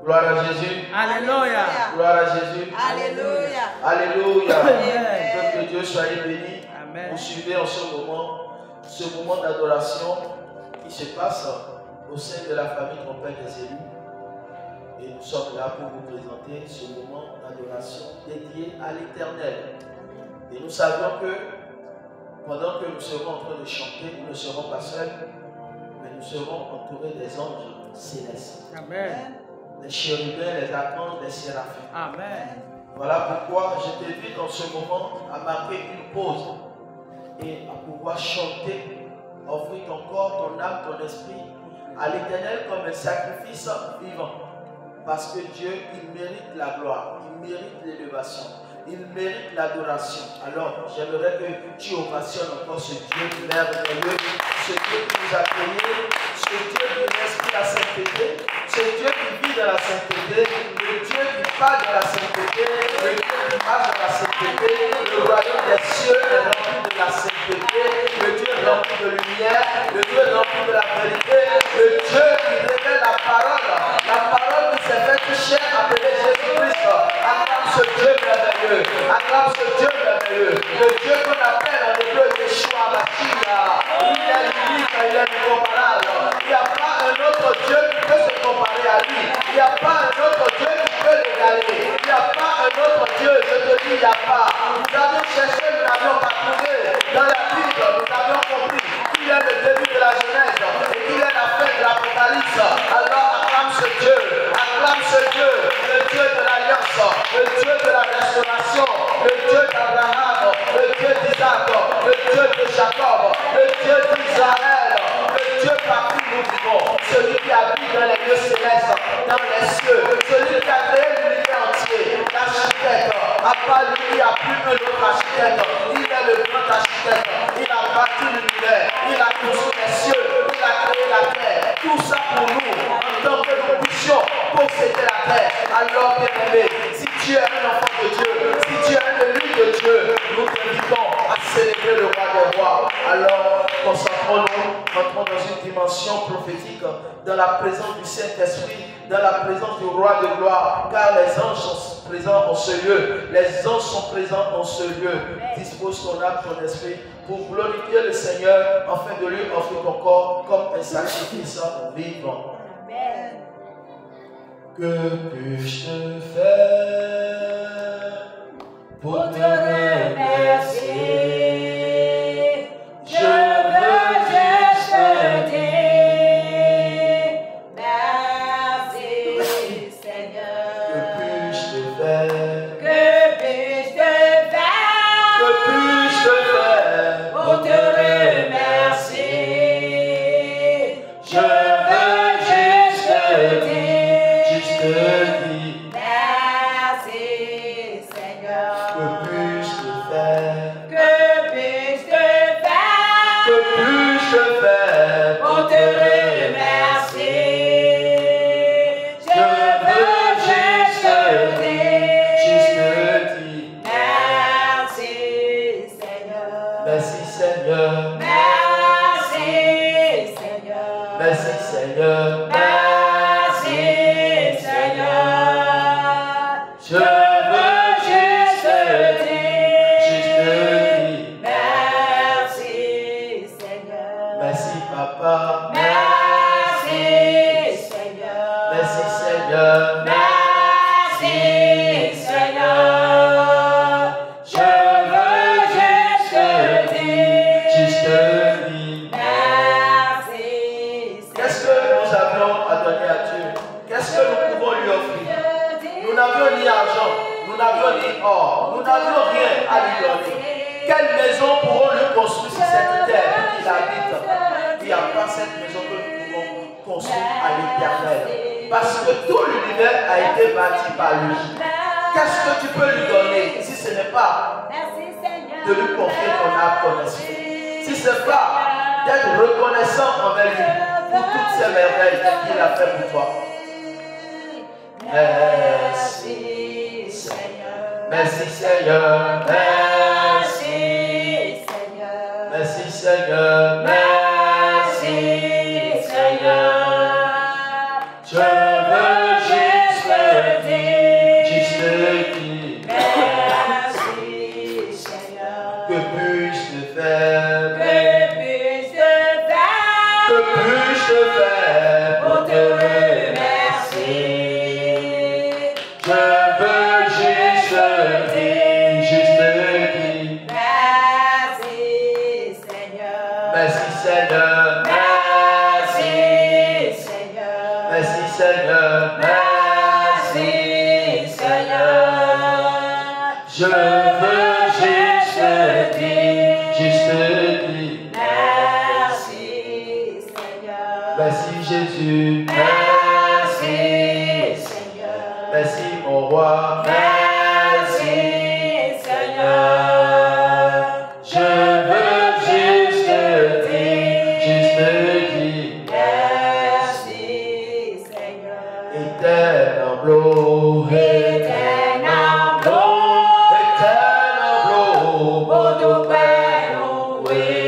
Gloire à Jésus. Alléluia. Gloire à Jésus. Alléluia. Alléluia. Amen. Que Dieu soit béni. Amen. Vous suivez en ce moment d'adoration qui se passe au sein de la famille Trompette des élus. Et nous sommes là pour vous présenter ce moment d'adoration dédié à l'Éternel. Et nous savions que pendant que nous serons en train de chanter, nous ne serons pas seuls, mais nous serons entourés des anges célestes. Amen. Les chérubins, les archanges, les séraphins. Amen. Voilà pourquoi je t'invite dans ce moment à marquer une pause et à pouvoir chanter, offrir ton corps, ton âme, ton esprit à l'Éternel comme un sacrifice vivant. Parce que Dieu, il mérite la gloire, il mérite l'élévation, il mérite l'adoration. Alors, j'aimerais que tu ovationnes encore ce Dieu merveilleux, ce Dieu qui nous a créés, ce Dieu qui respire la sainteté, ce Dieu qui vit dans la sainteté, le Dieu qui parle de la sainteté, le Dieu qui marche dans la sainteté, le royaume des cieux est rempli de la sainteté, le Dieu est rempli de lumière, le Dieu est rempli de la vérité, le Dieu qui révèle la parole qui s'est faite chair appelée Jésus-Christ. Acclame ce Dieu merveilleux, acclame ce Dieu merveilleux, le Dieu qu'on appelle en hébreu Yeshua Mashiach. Il est unique, il est incomparable. Il n'y a pas un autre Dieu qui peut se comparer à lui. Il n'y a pas un autre Dieu qui peut l'égaler. Il n'y a pas un autre Dieu, je te dis, il n'y a pas. Nous avions cherché, nous n'avions pas trouvé. Dans la Bible, nous avions compris qu'il est le début de la Genèse et qu'il est la fin de l'Apocalypse. Alors acclame ce Dieu, le Dieu de l'Alliance, le Dieu de la restauration, le Dieu d'Abraham, le Dieu d'Isaac, le Dieu de Jacob, le Dieu d'Israël, le Dieu par qui nous vivons, celui qui habite dans les lieux célestes, dans les cieux, celui qui a créé l'univers entier, l'architecte. À part lui, il n'y a plus un autre architecte. Il est le grand architecte. Il a bâti l'univers, il a construit les cieux, il a créé la terre. Tout ça pour nous, en tant que nous puissions posséder la terre. Alors, bien-aimé, si tu es un enfant de Dieu, si tu es un élu de Dieu, nous t'invitons à célébrer le roi des rois. Alors, concentrons-nous, entrons dans une dimension prophétique, dans la présence du Saint-Esprit, dans la présence du roi de gloire, car les anges sont présents en ce lieu. Les anges sont présents en ce lieu. Dispose ton âme, ton esprit, pour glorifier le Seigneur, afin de lui offrir ton corps comme un sacrifice vivant. Amen. Que puis-je te faire pour te remercier? Je veux juste dire merci, Seigneur. Que puis-je te faire? Que puis-je te faire? Que puis-je te faire Pour te remercier? Je veux juste dire merci, Seigneur. Que puis-je te faire? Que puis-je te faire? Que puis-je te faire Pour te remercier? Je veux juste dire merci, Seigneur. Merci Seigneur. Merci, Seigneur. Merci Seigneur. Merci, Seigneur. Je veux juste dire merci, Seigneur. Merci Papa. Merci, Seigneur. Merci Seigneur. Merci, Seigneur. Je veux juste dire merci, Qu'est-ce que nous avions à donner à Dieu? Qu'est-ce que nous pouvons lui offrir? Nous n'avions ni argent, nous n'avions ni or, nous n'avions rien à lui donner. Quelle maison pourrons-nous construire sur cette terre qu'il habite? Il n'y a pas cette maison que nous pouvons construire à l'Éternel. Parce que tout l'univers a été bâti par lui. Qu'est-ce que tu peux lui donner si ce n'est pas de lui confier ton âme, ton esprit? Si ce n'est pas d'être reconnaissant envers lui pour toutes ces merveilles qu'il a fait pour toi. Merci, Seigneur. merci Seigneur, Merci, Seigneur. merci Seigneur, Merci, Seigneur. je veux juste Seigneur, merci Seigneur. je veux juste dire, merci Seigneur. merci Jésus, Merci Seigneur. merci mon roi, Merci Seigneur. je veux juste dire, Merci Seigneur. éternel blow, Éternel blow, Bodo Peno, we.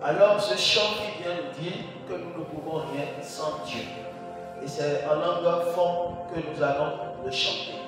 Alors ce chant qui vient nous dire que nous ne pouvons rien sans Dieu. Et c'est en langue fond que nous allons le chanter.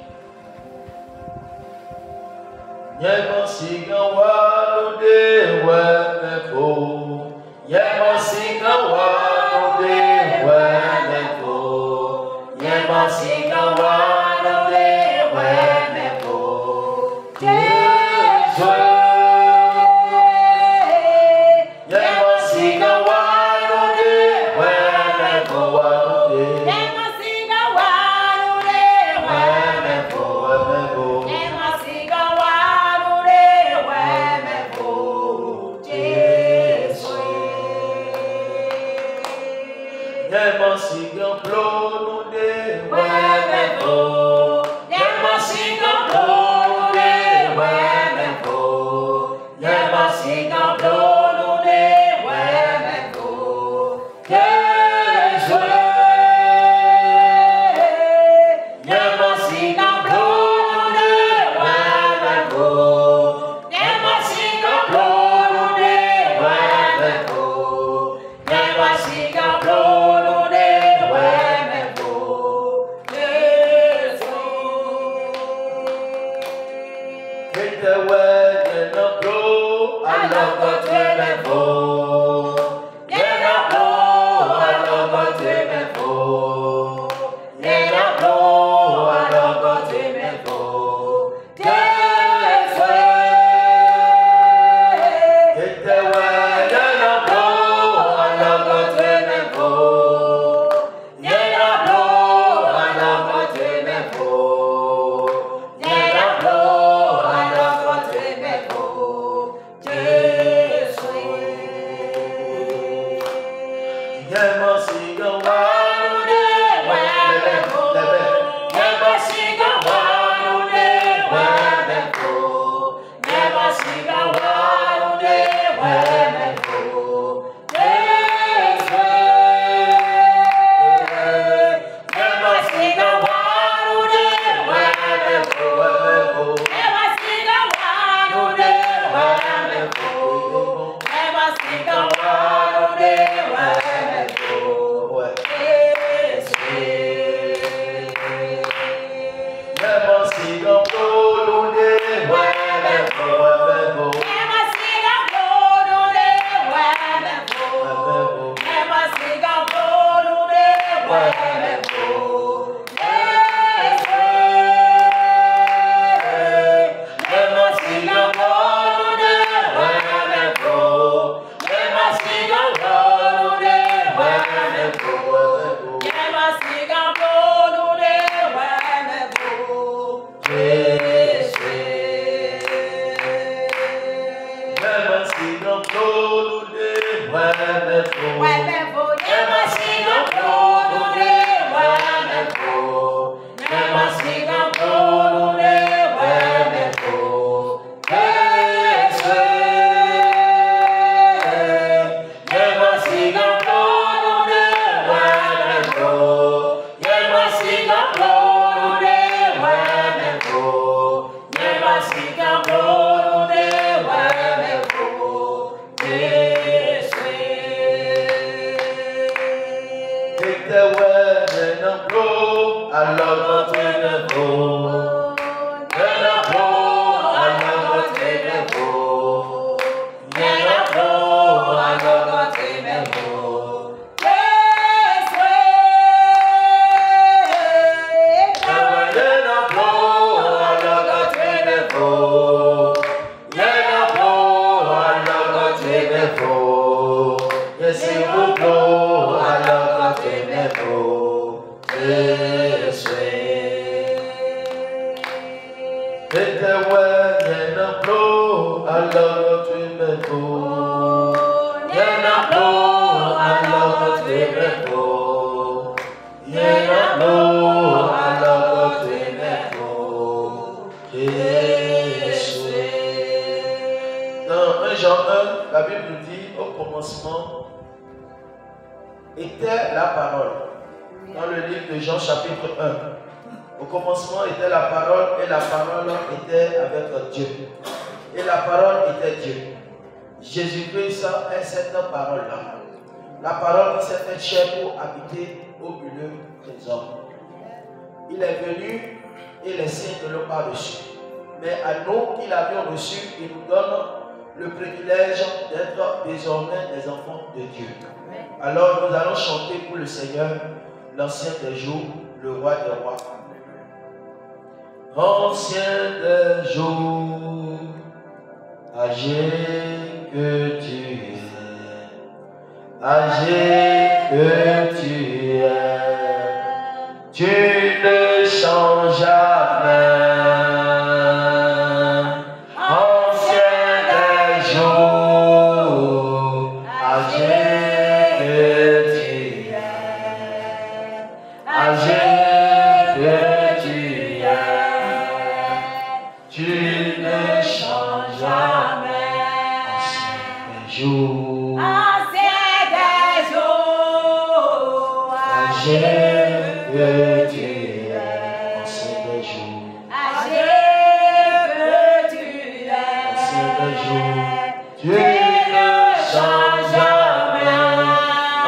Il est venu et les signes de l'eau par-dessus. mais à nous qui l'avions reçu, il nous donne le privilège d'être désormais des enfants de Dieu. Alors nous allons chanter pour le Seigneur, l'ancien des jours, le roi des rois. Ancien des jours, âgé que tu es, âgé que tu es, tu ne changes jamais. Ancien des jours, âgé que tu es, âgé que tu es, tu ne changes jamais. Ancien des jours, âgé que tu es, ancien des jours, ancien des jours, tu ne changes jamais.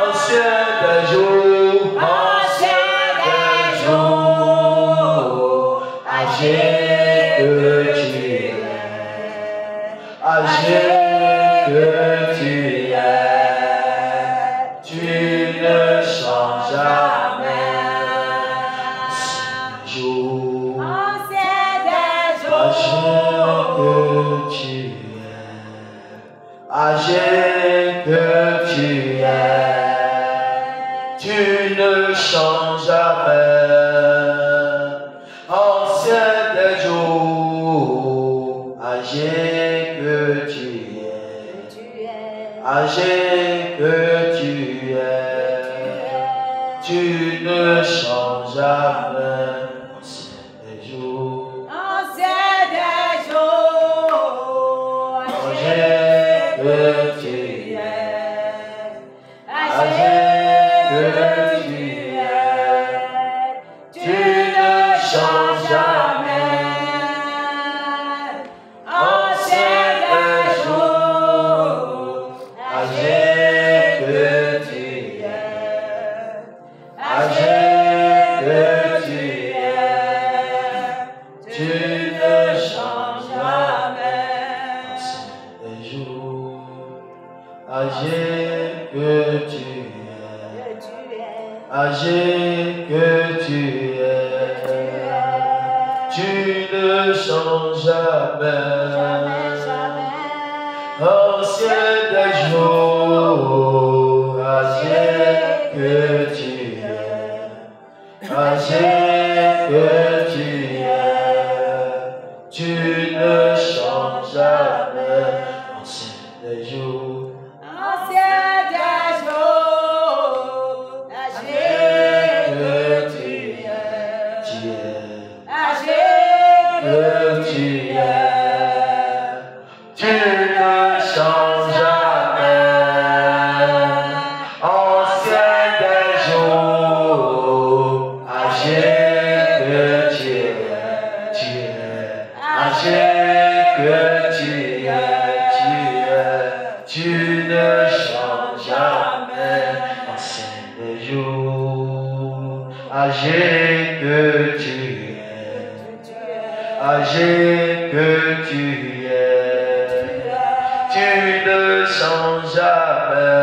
Ancien des jours, âgé que tu es, âgé que tu es, tu ne changes jamais. Ancien des jours, âgé que tu es, tu ne changes jamais. Ancien des jours, âgé que tu es, âgé que tu es, tu ne changes jamais. Ancien des jours, âgé que tu es, âgé que tu es, tu ne changes jamais. Ancien des jours, âgé que tu es, âgé que tu es, tu ne changes jamais. Ancien des jours, âgé que tu es, âgé que tu es, tu ne changes jamais. Ancien des jours, âgé que tu es, âgé que tu es, tu ne changes jamais. Ancien des jours, que tu es, tu ne changes jamais. Ancien des jours, âgé que tu es, âgé que tu ne changes jamais. Ancien des jours, âgé que tu es, âgé que tu es, tu ne changes jamais.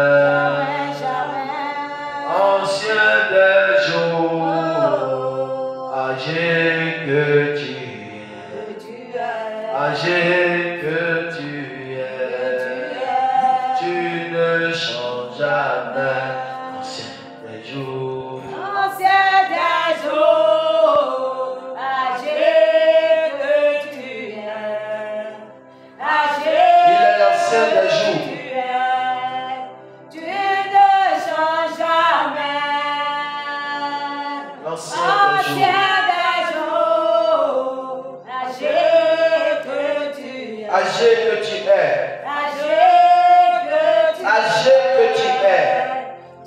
Ancien des jours, âgé que tu es, âgé que tu es, tu ne changes jamais. Ancien des jours, l'ancien des jours. Âgé que tu es, âgé que tu es,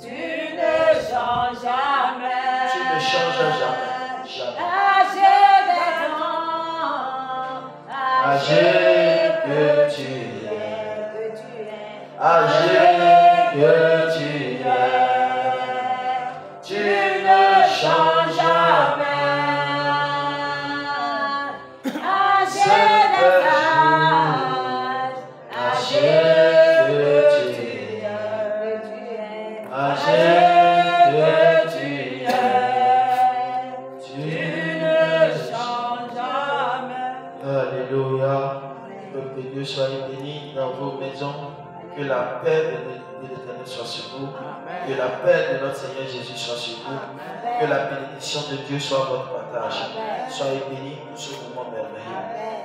tu ne changes jamais. tu ne changes jamais. Âgé que tu es, âgé que tu es, tu ne changes jamais. âgé bénis dans vos maisons. Que la paix de l'Éternel soit sur vous. Que la paix de notre Seigneur Jésus soit sur vous. Que la bénédiction de Dieu soit votre partage. Soyez bénis pour ce moment merveilleux.